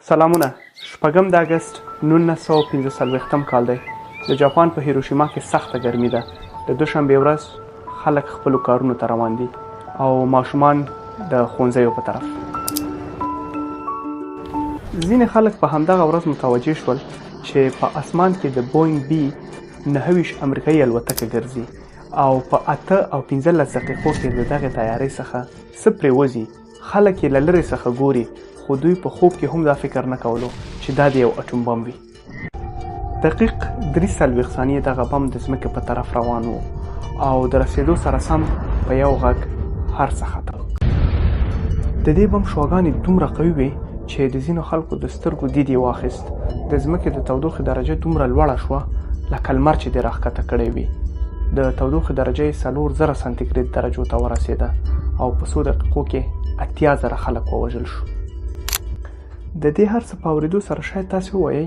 سلامونه. شپږم د اګست 1945 کال دی. د جاپان په هیروشیما کې سخته ګرمي ده. د دوشنبې ورځ خلک خپلو کارونو ته روان دي او ماشومان د ښوونځیو په طرف. ځینې خلک په همدغه ورځ متوجه شول چې په اسمان کې د بوینګ بي 29 امریکایي الوتکه ګرځي او په 8 او 15 دقیقو کې د دغې تیارۍ څخه څه پرېوځي. خلک یې له لرې څخه ګوري، خو دوی په خوب کې هم دا فکر نه کولو چې دا د یو اټوم بم وي. دقیق 43 ثانیې دغه بم د ځمکې په طرف روان و او د رسېدو سره سم په یو غږ هر څه ختم. د دې بم شواګانې دومره قوي وې چې د ځینو خلکو د سترګو دید یې واخیست. د ځمکې د تودوخې درجه دومره لوړه شوه لکه لمر چې دې راښکته کړی وي. د تودوخې درجه یې 4000 سانتیګریډ درجو ته ورسېده او په څو دقیقو کې 80,000 خلک ووژل شو. د دې هر څه په اورېدو سره شاید تاسې ووایئ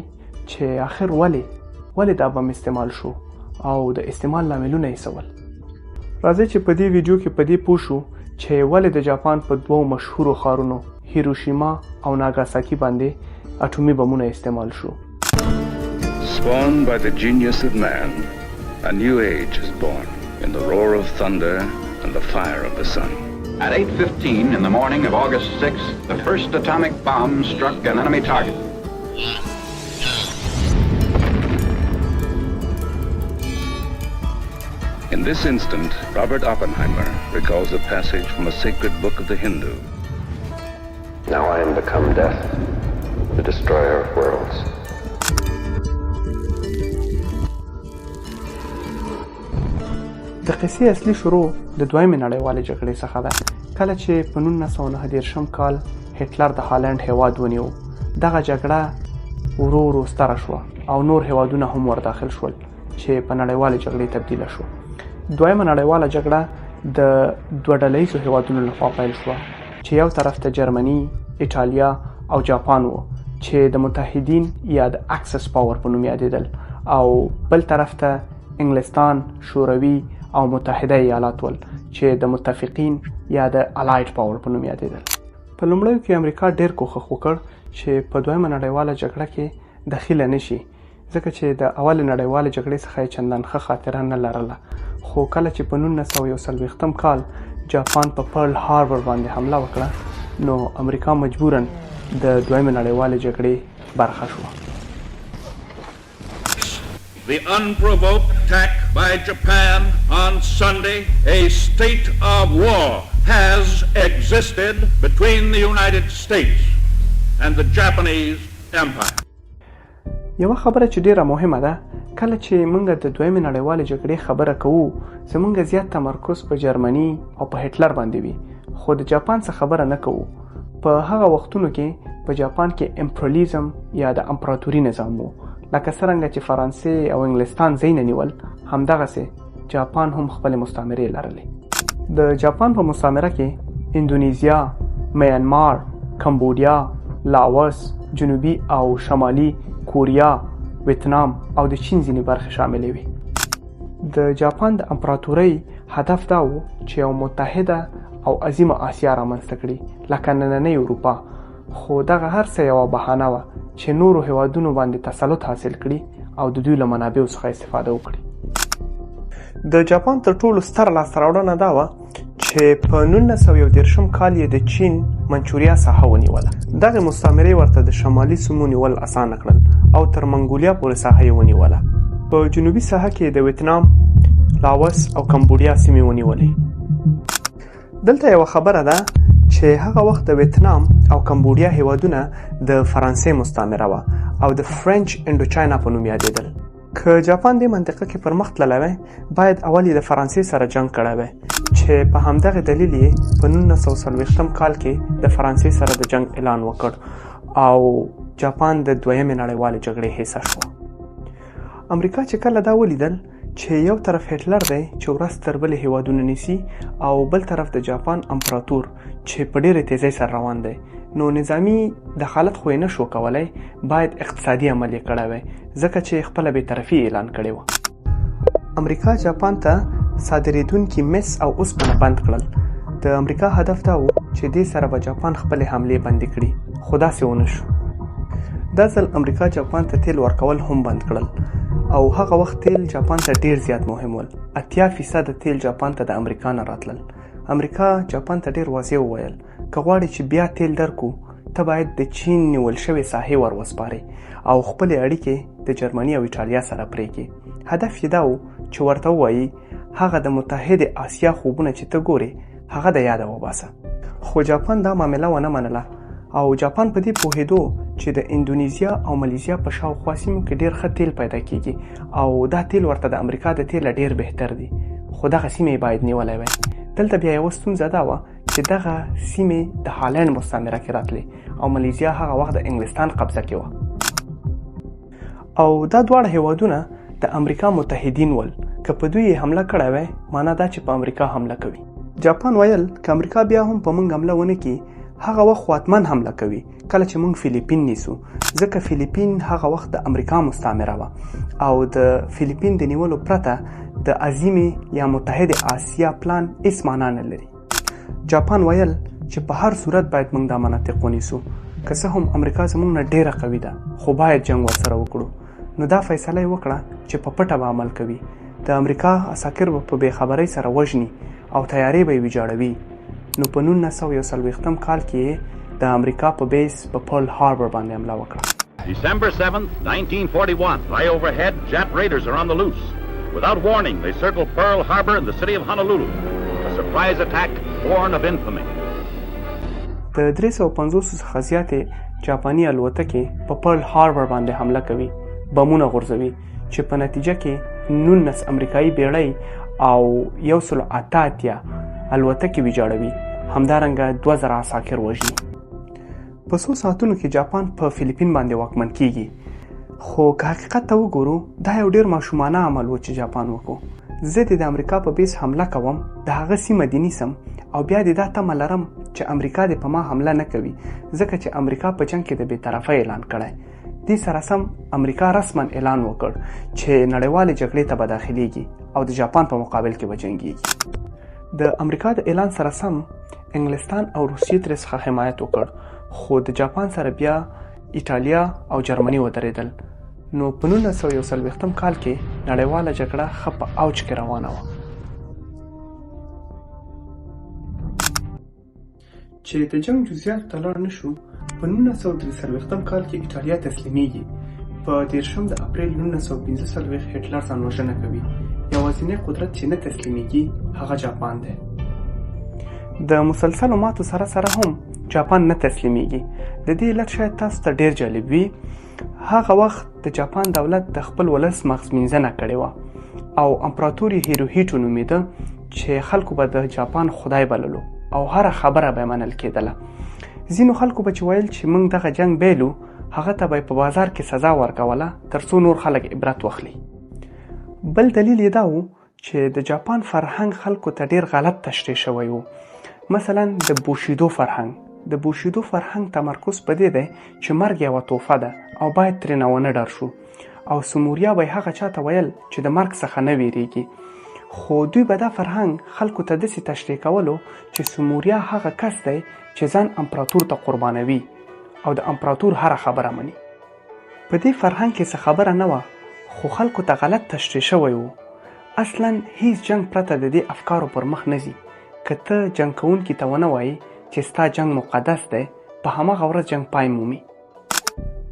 چې آخر ولې دا بم استعمال شو او د استعمال لاملونه یې څه ول. راځئ چې په دې ویډیو کې په دې پوه شو چې ولې د جاپان په دوو مشهورو ښارونو هیروشیما او ناګاساکي باندې اټومي بمونه استعمال شو. Spawned by the genius of man, a new age is born in the roar of thunder and the fire of the sun. At 8:15 in the morning of August 6th, the first atomic bomb struck an enemy target. In this instant, Robert Oppenheimer recalls a passage from a sacred book of the Hindu. Now I am become death, the destroyer of worlds. د قصې اصلي شروع د دویمې نړیوالې جګړې څخه ده، کله چې په 1919 کال هټلر د هالند هیواد ونیو. دغه جګړه ورو ورو ستره شوه او نور هیوادونه هم ورداخل شول چې په نړیوالې جګړې تبدیله شو. دویمه نړیواله جګړه د دوه ډله ییزو هیوادونو لخوا پیل شوه چې یو طرف ته جرمني، ایټالیا او جاپان و چې د متحدین یا د اکسس پاور په نوم یادېدل، او بل طرف ته انګلستان، شوروي او متحده ایالات ول چې د متفقین یا د الایډ پاور په نوم یادېدل. په لومړیو کې امریکا ډېر کوښښ وکړ چې په دویمه نړیواله جګړه کې دخیله نشي، ځکه چې د اولې نړیوالې جګړې څخه یې چندان ښه خاطره نه لرله. خو کله چې په 1941 کال جاپان په پرل هاربر باندې حمله وکړه، نو امریکا مجبوراً د دویمه نړیوالې جګړې برخه شوه. The unprovoked attack by Japan on Sunday, a state of war has existed between the United States and the Japanese Empire. یوه خبره چې ډیره مهمه ده، کله چې موږ د دویمې نړیوالې جګړې خبره کوو، زموږ زیات تمرکز په جرمني او په هټلر باندې وي، خو د جاپان څخه خبره نه کوو. په هغه وختونو کې په جاپان کې امپریالیزم یا د امپراتوري نظام و. لکه څرنګه چې فرانسې او انګلستان ځای نه نیول، همدغسې جاپان هم خپلې مستعمرې لرلې. د جاپان په مستعمره کې اندونیزیا، میانمار، کمبودیا، لاوس، جنوبي او شمالي کوریا، ویتنام او د چین ځینې برخې شاملې وې. د جاپان د امپراتورۍ هدف دا و چې یو متحده او عظیمه آسیا رامنځته کړي لکه نننۍ اروپا، خو دغه هر څه یوه بهانه وه چې نورو هیوادونو باندې تسلط حاصل کړي او د دوی له منابعو څخه استفاده وکړي. د جاپان تر ټولو ستره لاسته راوړنه دا وه چې په 1913 کال یې د چین منچوریا ساحه ونیوله. دغې مستعمرې ورته د شمالي سیمو نیول اسانه کړل او تر منګولیا پورې ساحه یې ونیوله. په جنوبي ساحه کې د ویتنام، لاوس او کمبودیا سیمې ونیولې. دلته یوه خبره ده چې هغه وخت د ویتنام او کمبودیا هیوادونه د فرانسې مستعمره وه او د فرنچ انډو چاینا په نوم یادېدل. که جاپان دې منطقه کې پرمخ تللی وی، باید اول یې د فرانسې سره جنګ کړی وی چې په همدغه دلیل یې په 1940 کال کې د فرانسې سره د جنګ اعلان وکړ او جاپان د دویمې نړیوالې جګړې حصه شو. امریکا چې کله دا ولیدل چې یو طرف هټلر دی چې ورځ تر بلې هیوادونه نیسي او بل طرف د جاپان امپراتور چې په ډېرې تیزۍ سره روان دی، نو نظامی دخالت خو یې نه شو کولی، باید اقتصادي عمل یې کړی وی، ځکه چې خپله بېطرفي اعلان کړې وه. امریکا جاپان ته صادرېدونکي مس او اوسپنه بند کړل. د امریکا هدف دا و چې دې سره به جاپان خپلې حملې بندې کړي، خو داسې ونه شو. دا ځل امریکا جاپان ته تیل ورکول هم بند کړل او هغه وخت تیل جاپان ته ډیر زیات مهم ول. 80% تیل جاپان ته د امریکا نه راتلل. امریکا جاپان ته ډیر واضح وویل که غواړي چې بیا تیل درکو ته باید د چین نیول شوی ساحې ور وسپاري او خپل اړیکې د جرمني او ایټالیا سره پرېږدي. هدف یې دا و چې ورته ووایي هغه د متحد آسیا خوبونه چې ته ګورې هغه د یاده وباسه. خو جاپان دا معامله ونه منله او جاپان په دې پوهېدو چې د اندونیزیا او ملیزیا په شاوخوا سیمو کې ډیر ښه تیل پیدا کیږي او دا تیل ورته د امریکا د تیل ډیر بهتر دی، خو دغه سیمې باید نیولای وای. دلته بیا یوه ستونزه دا وه چې دغه سیمې د هالند مستعمره کې راتلې او ملیزیا هغه وخت د انګلستان قبضه کې وه او دا دواړه هیوادونه د امریکا متحدین ول. که په دوی حمله کړی وای معنا دا چې په امریکا حمله کوي. جاپان ویل که امریکا بیا هم په موږ حمله ونه کړي هغه وخت حتماً حمله کوي کله چې موږ فیلیپین نیسو، ځکه فیلیپین هغه وخت د امریکا مستعمره وه او د فیلیپین د نیولو پرته د عظیمې یا متحد آسیا پلان هیڅ معنا نه لري. جاپان ویل چې په هر صورت باید موږ دا مناطق ونیسو، که څه هم امریکا زموږ نه ډیره قوي ده خو باید جنگ ورسره وکړو. نو دا فیصله یې وکړه چې په پټه به عمل کوي. د امریکا عساکر به په بېخبرۍ سره وژني او تیارې به یې ویجاړوي. نو په 1941 کال کې د امریکا په بیس په پرل هاربر باندې حمله وکړه. December 7th, 1941. High overhead, Jap raiders are on the loose. Without warning, they circle Pearl Harbor and the city of Honolulu. A surprise attack born of infamy. د 350 څخه زیاتې جاپاني الوتکې په پرل هاربر باندې حمله کوي، بمونه غورځوي چې په نتیجه کې 19 امریکایي بیړۍ او 188 الوتکې ویجاړوي. همدارنګه 2000 عساکر وژني. په څو ساعتونو کې جاپان په فیلیپین باندې واکمن کیږي. خو که حقیقت ته وګورو دا یو ډیر ماشومانه عمل و چې جاپان وکړو. زه د امریکا په بیس حمله کوم، د هغه سیمه دې نیسم او بیا دې دا تمه لرم چې امریکا دې په ما حمله نه کوي ځکه چې امریکا په جنگ کې د بېطرفۍ اعلان کړی. دې سره سم امریکا رسما اعلان وکړ چې نړیوالې جګړې ته به داخلیږي او د جاپان په مقابل کې به جنګیږي. د امریکا د اعلان سره سم انګلستان او روسیې ترې څخه حمایت وکړ، خو د جاپان سره بیا ایټالیا او جرمني ودرېدل. نو په 1941 کال کې نړیواله جګړه ښه په اوج کې روانه وه. چې د جنگ جزیات ته لاړ نه شو، په 1943 کال کې ایټالیا تسلیمیږي. په 13 د اپریل 1945 هټلر ځانوژنه کوي. یوازینی قدرت چې نه تسلیمیږي هغه جاپان دی. د مسلسلو ماتو سره سره هم جاپان نه تسلیمیږي. د دې علت شاید تاسو ته ډیر جالب وي. هغه وخت د جاپان دولت د خپل ولس مغزمینځنه کړې وه او امپراتور یې هیروهیټو نومیده چې خلکو به د جاپان خدای بللو او هره خبره به منل کېدله. ځینو خلکو به چې ویل چې موږ دغه جنگ بیلو هغه ته به په بازار کې سزا ورکوله تر څو نور خلک عبرت واخلي. بل دلیل یې دا و چې د جاپان فرهنګ خلکو ته ډیر غلط تشریح شوی و. مثلا د بوشیدو فرهنګ. د بوشیدو فرهنګ تمرکز په دې دی چې مرګ یوه توفه ده او باید ترې ونه ډار شو او سوموریا به هغه چاته ویل چې د مرګ څخه نه ویریږي. خو دوی به دا فرهنګ خلکو ته داسې تشریح کولو چې سوموریا هغه کس دی چې ځان امپراتور ته قربانوي او د امپراتور هره خبره مني. په دې فرهنګ کې څه خبره نه وه خو خلکو ته غلط تشریح شوی و. اصلا هیڅ جنگ پرته د دې افکارو پر مخ نه ځي. که ته جنگ کوونکي ته ونه وایي چې ستا جنگ مقدس دی، په هماغه ورځ جنگ پای مومي.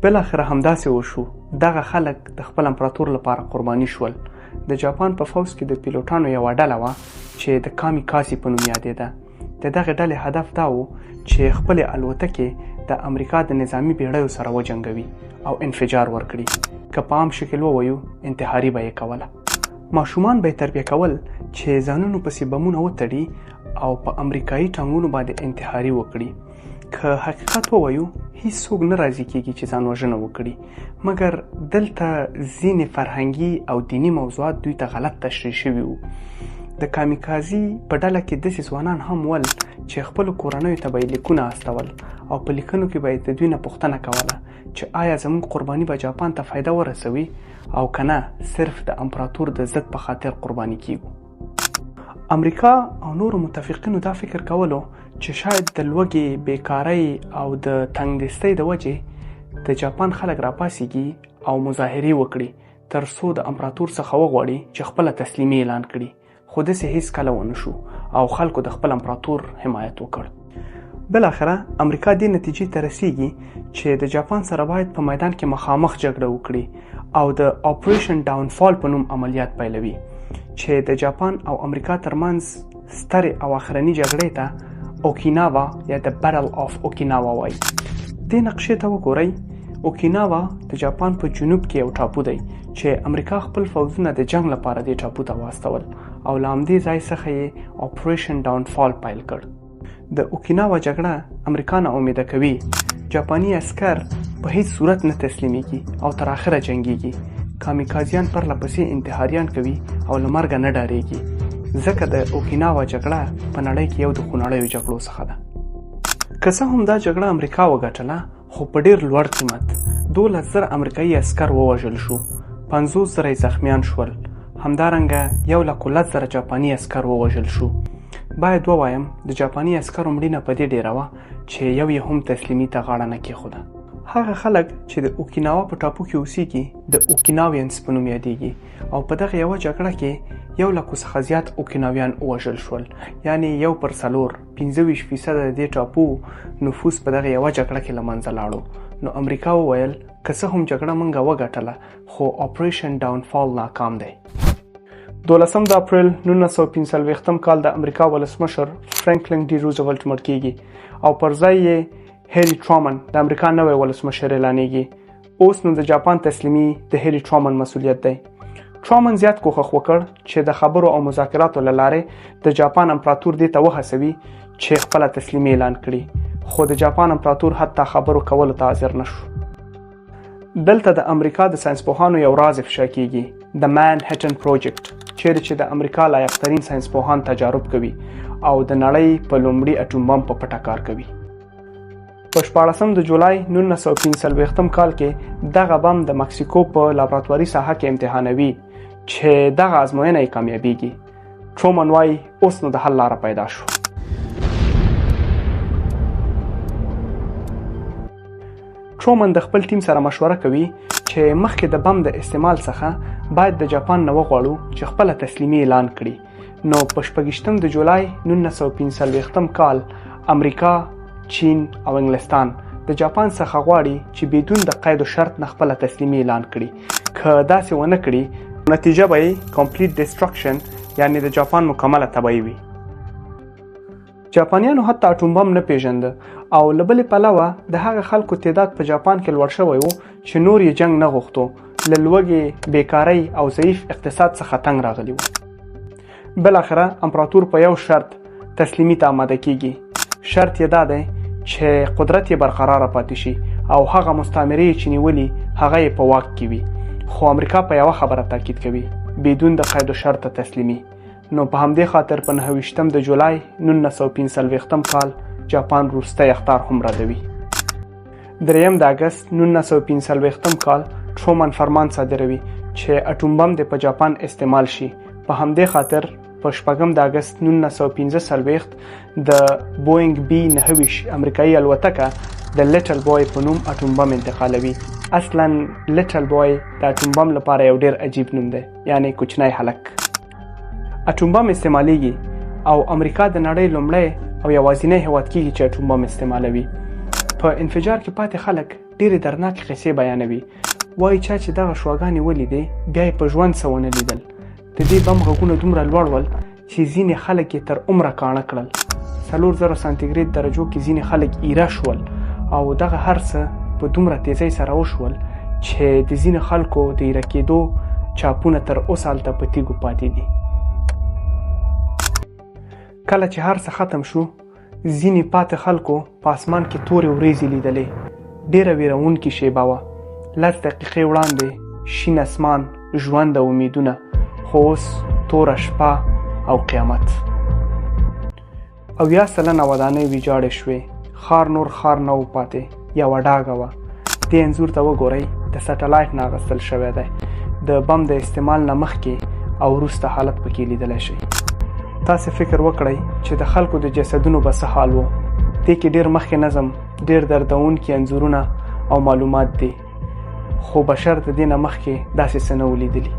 بالاخره همداسې وشو. دغه خلک د خپل امپراتور لپاره قرباني شول. د جاپان په فوز کې د پیلوټانو یوه ډله وه چې د کامیکاسي په نوم یادېده. د دغې ډلې هدف دا و چې خپلې الوتکې د امریکا د نظامي بیړیو سره وجنګوي او انفجار ورکړي. که په عام شکل ووایو انتحاري به یې کوله. ماشومان به یې تربیه کول چې ځانونو پسې بمونه وتړي او په امریکایي ټانګونو باندې انتحاري وکړي. که حقیقت ووایو هیڅ څوک نه راضي کېږي چې ځان وژنه وکړي، مګر دلته ځینې فرهنګي او دیني موضوعات دوی ته غلط تشریح شوي وو. د کامیکازي په ډله کې داسې ځوانان هم ول چې خپلو کورنیو ته به یې لیکونه استول او په لیکنو کې به یې د دوی نه پوښتنه کوله چې آیا زموږ قرباني به جاپان ته فایده ورسوي او که نه صرف د امپراتور د ضد په خاطر قرباني کیږو. امریکا او نورو متفقینو دا فکر کولو چې شاید د لوږې، بیکارۍ او د تنګدستۍ د وجې د جاپان خلک راپاسېږي او مظاهرې وکړي تر څو د امپراتور څخه وغواړي چې خپله تسلیمي اعلان کړي، خو داسې هیڅ کله ونه شو او خلکو د خپل امپراتور حمایت وکړ. بالاخره امریکا دې نتیجې ته رسیږي چې د جاپان سره باید په میدان کې مخامخ جګړه وکړي او د آپریشن ډاونفال په نوم عملیات پیلوي چې د جاپان او امریکا ترمنځ سترې او آخرني جګړې ته اوکیناوا یا د بټل آف اوکیناوا وایي. دې نقشې ته وګورئ. اوکیناوا د جاپان په جنوب کې یو ټاپو دی چې امریکا خپل فوځونه د جنگ لپاره دې ټاپو ته واستول او له همدې ځای څخه یې آپریشن ډاونفال پیل کړ. د اوکیناوا جګړه امریکا نا امیده کوي جاپاني عسکر په هیڅ صورت نه تسلیمیږي او تر اخره جنگیږي. کامیکازیان پرله پسې انتحاریان کوي او له مرګه نه ډاریږي ځکه د اوکیناوا جګړه په نړۍ کې یو د خونړیو جګړو څخه ده. که څه هم دا جګړه امریکا وګټله خو په ډیر لوړ قیمت. 12,000 امریکایي عسکر ووژل شو، 50,000 زخمیان شول، همدارنګه 1,10,000 جاپاني عسکر ووژل شو. باید ووایم د جاپاني عسکرو مړینه په دې ډیره وه چې یو یې هم تسلیمي ته غاړه نه کېښوده. هغه خلک چې د اوکیناوا په ټاپو کې اوسېږي د اوکیناوینز په نوم یادېږي او په دغه یوه جګړه کې 100,000 څخه زیات اوکیناویان ووژل شول، یعنې 1/4 25% د دې ټاپو نفوس په دغه یوه جګړه کې له منځه لاړو. نو امریکا وویل که څه هم جګړه موږ وګټله خو آپریشن ډاونفال ناکام دی. 12 اپریل 1945 کال د امریکا ولسمشر فرانکلین ډي روزولټ مړ کیږي او پر ځای یې هری ټرومن د امریکا نوی ولسمشر اعلانېږي. اوس نو د جاپان تسلیمي د هری ټرومن مسؤلیت دی. ټرومن زیات کوښښ وکړ چې د خبرو او مذاکراتو له لارې د جاپان امپراتور دې ته وهڅوي چې خپله تسلیمي اعلان کړي، خو د جاپان امپراتور حتی خبرو کولو ته حاضر نه شو. دلته د امریکا د ساینسپوهانو یو راز افشا کیږي، د مانهټن پروجیکټ، چیرې چې د امریکا لایقترین ساینسپوهان تجارب کوي او د نړۍ په لومړي اټوم بم په پټه کار کوي. په 14 د جولای 1945 کال کې دغه بم د مکسیکو په لابراتواري ساحه کې امتحانوي چې دغه ازموینه یې کامیابیږي. ټرومن وایي اوس نو د حل لاره پیدا شو. ټرومن د خپل ټیم سره مشوره کوي چې مخکې د بم د استعمال څخه باید د جاپان نه وغواړو چې خپله تسلیمي اعلان کړي. نو په 28 د جولای 1945 کال امریکا، چین او انګلستان د جاپان څخه غواړي چې بدون د قید و شرط نه خپله تسلیمي اعلان کړي. که داسې ونه کړي نتیجه به یې کمپلیټ ډسټرکشن یعنی د جاپان مکمله تباهي وي. جاپانیانو حتی اټوم بم نه پیژنده او له بلې پلوه د هغه خلکو تعداد په جاپان کې لوړ شوی و چې نور یې جنگ نه غوښتو، له لوږې، بیکارۍ او ضعیف اقتصاد څخه تنګ راغلی و. بالاخره امپراتور په یو شرط تسلیمي ته آماده کیږي. شرط یې دا دی چې قدرت یې برقراره پاتې شي او هغه مستعمرې چې نیولي هغه یې په واک کې وي. خو امریکا په یوه خبره تاکید کوي، بدون د قید و شرط تسلیمي. نو په همدې خاطر په 29 د جولای 1945 کال جاپان وروستی اخطار هم ردوي. 3 د اګست 1945 کال ټرومن فرمان صادروي چې اټوم بم د په جاپان استعمال شي. په همدې خاطر په 4 د اګست 1945 د بوینګ بی 9 امریکایي الوتکه د لیټل بوای په نوم اټوم بم انتقالوي. اصلا لیټل بوای د اټوم بم لپاره یو ډیر عجیب نوم دی، یعنی کوچنی هلک. اټوم بم استعمالیږي او امریکا د نړۍ لومړی او یوازینی هیواد کېږي چې اټوم بم استعمالوي. په انفجار کې پاتې خلک ډېرې دردناکې قصې بیانوي. وایي چا چې دغه شواګانې ولیدې بیا یې په ژوند څه ونه لیدل. د دې بم غږونه دومره لوړ ول چې ځینې خلک یې تر عمره کاڼه کړل. 4000 سانتیګریډ درجو کې ځینې خلک ایره شول او دغه هر څه په دومره تیزۍ سره وشول چې د ځینې خلکو د ایره کېدو چاپونه تر اوسه هلته په تیږو پاتې دي. کله چې هر څه ختم شو ځینې پاتې خلکو په اسمان کې تورې وریځې لیدلې. ډېره ویرونکې شیبه وه. 10 دقیقې وړاندې شین اسمان، ژوند او امیدونه، خو اوس توره شپه او قیامت. 80 سلنه ودانۍ ویجاړې شوې. ښار نور ښار نه و پاتې، یوه ډاګه وه. دې انځور ته وګورئ، د سټلایټ نه اخیستل شوی دی. د بم د استعمال نه مخکې او وروسته حالت پکې لیدلی شئ. تاسې فکر وکړئ چې د خلکو د جسدونو به څه حال و. دې کې ډېر مخکې نظم، ډېر دردونکي انځورونه او معلومات دي، خو بشر د دې نه مخکې داسې څه نه و لیدلي.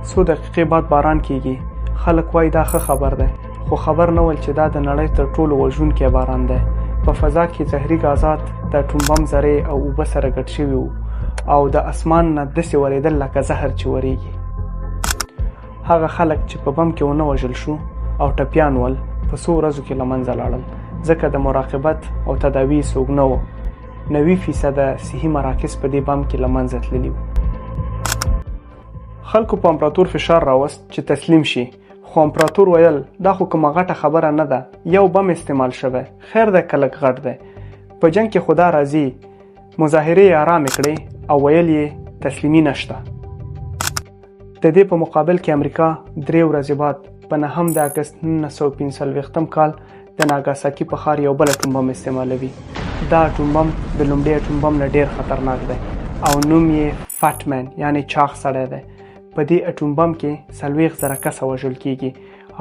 څو دقیقې بعد باران کیږي. خلک وایي دا ښه خبر دی، خو خبر نه ول چې دا د نړۍ تر ټولو وژونکی باران دی. په فضا کې زهري غازات د اټوم بم ذرې او اوبه سره ګډ شوي وو او د اسمان نه داسې ورېدل لکه زهر چې ورېږي. هغه خلک چې په بم کې ونه وژل شو او ټپیان ول په څو ورځو کې له منځه لاړل، ځکه د مراقبت او تداوي څوک نه و. 90% صحي مراکز په دې بم کې له منځه تللي وو. خلکو په امپراتور فشار راوست چې تسلیم شي، خو امپراتور ویل دا خو کومه غټه خبره نه ده، یو بم استعمال شوی، خیر دی که لږ غټ دی، په جنگ کې خدا راځي. مظاهرې یې آرامې کړې او ویل یې تسلیمي نشته. د دې په مقابل کې امریکا 3 ورځې بعد په 9 د اګست 1945 کال د ناګاساکي په ښار یو بل اټوم بم استعمالوي. دا اټوم بم د لومړي اټوم بم نه ډیر خطرناک دی او نوم یې فاټمن یعنی چاغ سړی دی. په دې اټوم بم کې 40,000 کسه وژل کیږي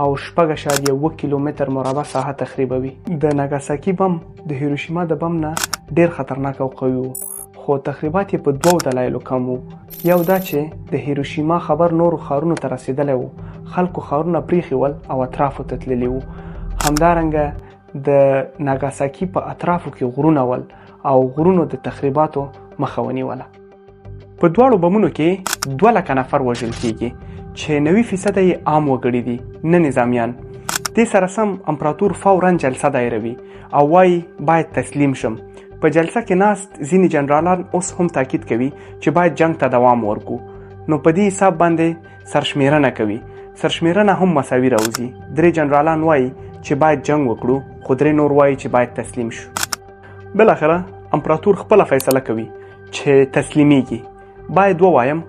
او 6.1 کیلومتر مربع ساحه تخریبوي. د ناګاساکي بم د هیروشیما د بم نه ډیر خطرناک او قوي وو، خو تخریبات یې په 2 دلایلو کم وو. یو دا چې د هیروشیما خبر نورو ښارونو ته رسیدلی وو، خلکو ښارونه پریښي ول او اطرافو ته تللي وو. همدارنګه د ناګاساکي په اطرافو کې غرونه ول او غرونو د تخریباتو مخه ونیوله. په دواړو بمونو کې 200 نفر وژل کیږي چې 90% یې عام وګړي دي، نه نظامیان. دې سره سم امپراتور فوراً جلسه دایروي او وایي باید تسلیم شم. په جلسه کې ناست ځینې جنرالان اوس هم تاکید کوي چې باید جنگ ته دوام ورکو. نو په دې حساب باندې سرشمیرنه کوي. سرشمیرنه هم مساوي راوځي. 3 جنرالان وایي چې باید جنگ وکړو، خو 3 نور وایي چې باید تسلیم شو. بالاخره امپراتور خپله فیصله کوي چې تسلیمیږي. باید ووایم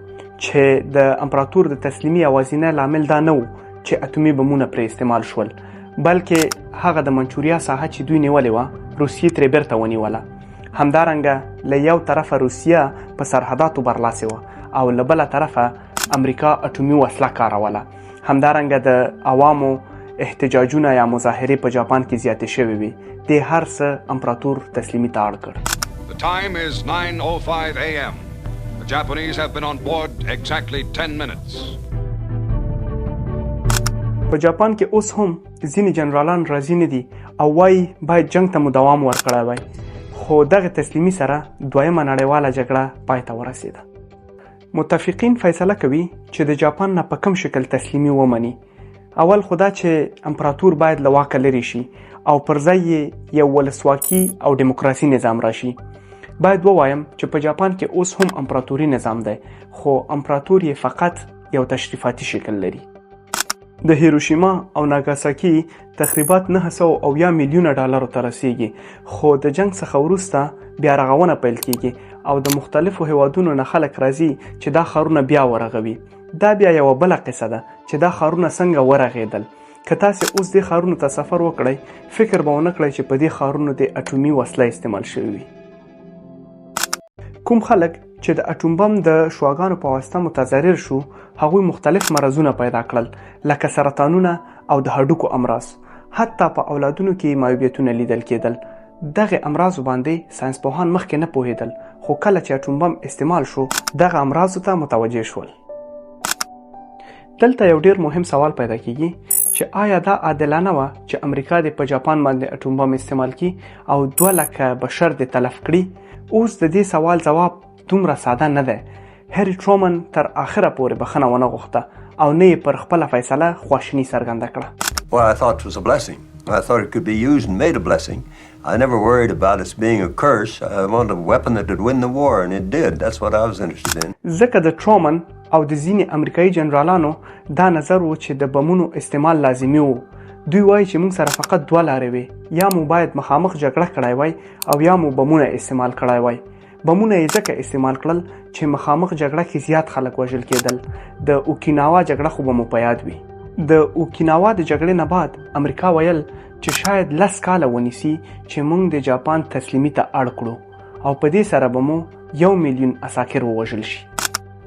چې د امپراتور د تسلیمي یوازینی لامل دا نه و چې اټومي بمونه پرې استعمال شول، بلکې هغه د منچوریا ساحه چې دوی نیولې وه روسیې ترې بیرته ونیوله. همدارنګه له یو طرفه روسیه په سرحداتو برلاسې وه او له بله طرفه امریکا اټومي وسله کاروله. همدارنګه د عوامو احتجاجونه یا مظاهرې په جاپان کې زیاتې شوې وې. دې هر څه امپراتور تسلیمي ته اړ کړ. The time is 9:05 a.m. The Japanese have been on board exactly 10 minutes. په جاپان کې اوس هم ځینې جنرالان راضي نه دي او وایي باید جنگ ته مو دوام ورکړی وای، خو دغه تسلیمي سره دویمه نړیواله جګړه پای ته ورسېده. متفقین فیصله کوي چې د جاپان نه په کوم شکل تسلیمي ومني. اول خدا چې امپراتور باید له واکه لرې شي او پر ځای یې یو ولسواکي او دیموکراسي نظام راشي. باید ووایم چې په جاپان کې اوس هم امپراتوري نظام دی، خو امپراتور یې فقط یو تشریفاتي شکل لري. د هیروشیما او ناګاساکي تخریبات 900 میلیونه ډالرو ته رسیږي، خو د جنگ څخه وروسته بیا رغونه پیل کیږي او د مختلفو هیوادونو نه خلک راځي چې دا ښارونه بیا ورغوي. دا بیا یوه بله قصه ده چې دا ښارونه څنګه ورغېدل. که تاسې اوس دې ښارونو ته سفر وکړئ، فکر به ونه کړئ چې په دې ښارونو د اټومي وسله استعمال شوې وي. کوم خلک چې د اټوم بم د شواګانو په واسطه متضرر شو، هغوی مختلف مرضونه پیدا کړل، لکه سرطانونه او د هډوکو امراض. حتی په اولادونو کې معیوبیتونه لیدل کېدل. دغه امراضو باندې ساینسپوهان مخکې نه پوهېدل، خو کله چې اټوم بم استعمال شو دغه امراضو ته متوجه شول. دلته یو ډیر مهم سوال پیدا کیږي چې آیا دا عادلانه وه چې امریکا د په جاپان باندې اټوم بم استعمال کړي او 200,000 بشر د تلف کړي؟ اوس د دې سوال جواب دومره ساده نه دی. هری ټرومن تر آخره پورې بخښنه ونه غوښته او نه یې پر خپله فیصله خواشیني څرګنده کړه. Well, I thought it was a blessing. I thought it could be used and made a blessing. I never worried about it being a curse. I wanted a weapon that would win the war, and it did. That's what I was interested in. ځکه د ټرومن او د ځینې امریکایي جنرالانو دا نظر و چې د بمونو استعمال لازمي و. دوی وایي چې موږ سره فقط 2 لارې وې، یا مو باید مخامخ جګړه کړی وای او یا مو بمونه استعمال کړی وای. بمونه یې ځکه استعمال کړل چې مخامخ جګړه کې زیات خلک وژل کېدل. د اوکیناوا جګړه خو به مو په یاد وي. د اوکیناوا د جګړې نه بعد امریکا ویل چې شاید 10 کاله ونیسي چې موږ د جاپان تسلیمي ته اړ کړو او په دې سره به مو 1 میلیون عساکر ووژل شي.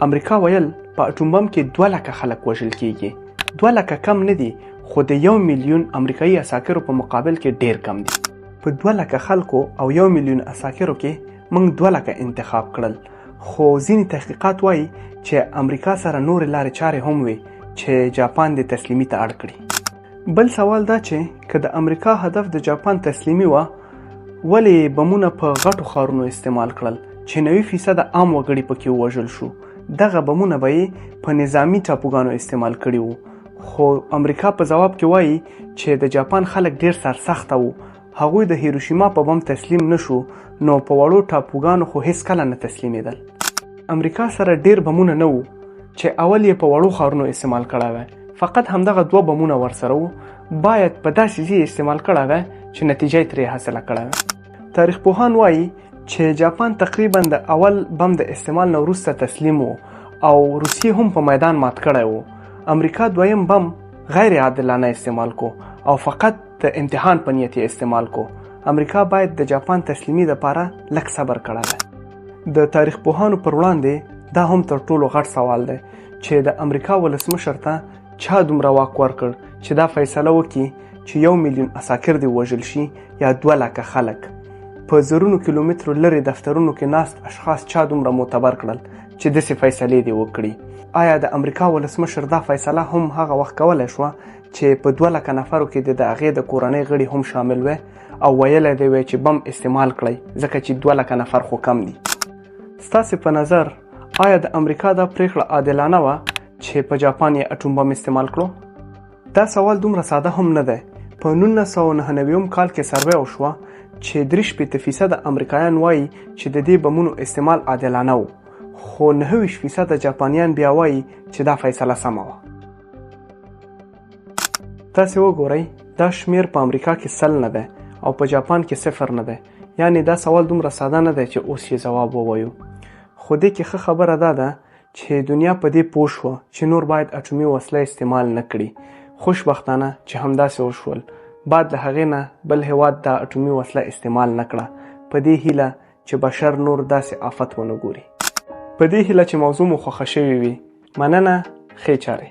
امریکا ویل په اټوم بم کې 200,000 خلک وژل کیږي. 200,000 کم نه دي، خو د 1 میلیون امریکایي عساکرو په مقابل کې ډیر کم دي. په 200,000 خلکو او 1 میلیون عساکرو کې موږ 2 لکه انتخاب کړل. خو ځینې تحقیقات وایي چې امریکا سره نورې لارې چارې هم وي چې جاپان د تسلیمي ته اړ کړي. بل سوال دا چې که د امریکا هدف د جاپان تسلیمي وه، ولې بمونه په غټو ښارونو استعمال کړل چې 90% عام وګړي پکې ووژل شو؟ دغه بمونه به یې په نظامي ټاپوګانو استعمال کړي وو. خو امریکا په ځواب کې وایي چې د جاپان خلک ډیر سرسخته وو. هغوی د هیروشیما په بم تسلیم نشو، نو په وړو ټاپوګانو خو هیڅ کله نه تسلیمېدل. امریکا سره ډیر بمونه نه وو چې اول یې په وړو ښارونو استعمال کړی وی، فقط همدغه 2 بمونه ورسره وو. باید په داسې ځای استعمال کړی وی چې نتیجه یې ترې حاصله کړې وی. تاریخ پوهان وایي چې جاپان تقریبا د اول بم د استعمال نه وروسته تسلیم وو او روسیې هم په میدان مات کړی وو. امریکا دویم بم غیر عادلانه استعمال کو او فقط د امتحان په نیت استعمال کو. امریکا باید د جاپان تسلیمي لپاره لږ صبر کړی دی. د تاریخ پوهانو پر وړاندې دا هم تر ټولو غټ سوال دی چې د امریکا ولسمشر ته چا دومره واک ورکړ چې دا فیصله وکړي چې 1 میلیون عساکر دې وژل شي یا 2 لکه خلک. په زرونو کیلومترو لرې دفترونو کې ناست اشخاص چا دومره معتبر کړل چې داسې فیصلې دې وکړي؟ آیا د امریکا ولسمشر دا فیصله هم هغه وخت کولی شوه چې په 2 لکه نفرو کې د هغې د کورنۍ غړي هم شامل وی او ویلی دی وی چې بم استعمال کړئ ځکه چې 2 لکه نفر خو کم دي؟ ستاسې په نظر آیا د امریکا دا پریکړه عادلانه وه چې په جاپان یې اټوم بم استعمال کړو؟ دا سوال دومره ساده هم نه دی. په 1999 کال کې سروې وشوه چې 63% امریکایان وایي چې د دې بمونو استعمال عادلانه و، خو 29% جاپانیان بیا وایي چې دا فیصله سمه وه. تاسې وګورئ دا شمیر په امریکا کې 100 نه دی او په جاپان کې 0 نه دی. یعنی دا سوال دومره ساده نه دی چې اوس یې ځواب ووایو. خو دې کې ښه خبره دا ده چې دنیا په دې پوه شوه چې نور باید اټومي وسله استعمال نه کړي. خوشبختانه چې همداسې وشول. بعد له هغې نه بل هیواد دا اټومي وسله استعمال نه کړه په دې هیله چې بشر نور داسې آفت ونه ګوري. په دې هیله چې موضوع مو خوښه شوې وي. مننه. ښې چارې.